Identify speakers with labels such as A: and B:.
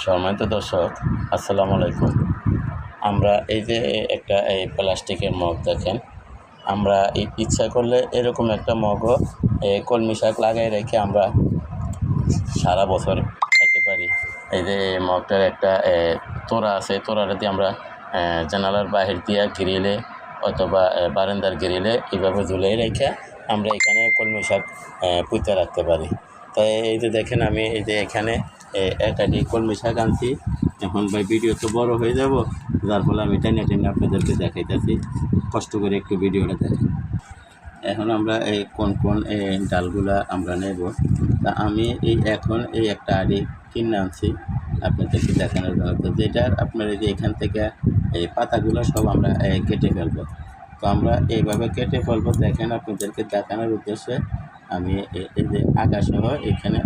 A: সম্মানিত দর্শক, আসসালামু আলাইকুম। আমরা এই যে একটা এই প্লাস্টিকের মগ দেখেন, আমরা ইচ্ছা করলে এরকম একটা মগও কলমি শাক লাগাই রেখে আমরা সারা বছর খাইতে পারি। এই যে মগটার একটা তোড়া আছে, তোড়াটা দিয়ে আমরা জানালার বাহির দিয়ে গ্রিলে অথবা বারান্দার গ্রিলে এইভাবে ঝুলিয়ে রেখে আমরা এখানে কলমি শাক পুঁতে রাখতে পারি। তাই এই যে দেখেন, আমি এই যে এখানে একাডি কলমি শাক আনছি। এখন ভাই ভিডিও তো বড় হয়ে যাব, যার ফলে আমি টেনে টেনে আপনাদেরকে দেখাইতেছি। কষ্ট করে একটু ভিডিওটা দেখেন। এখন আমরা এই কোন ডালগুলা আমরা নেব, তা আমি এখন একটা আড়ি কিনে আনছি আপনাদেরকে দেখানোর জন্য। তো যেটার আপনার এই যে এখান থেকে এই পাতাগুলো সব আমরা কেটে ফেলবো। তো আমরা এইভাবে কেটে ফেলবো, দেখেন আপনাদেরকে দেখানোর উদ্দেশ্যে আমি এই যে আগাসহ এখানে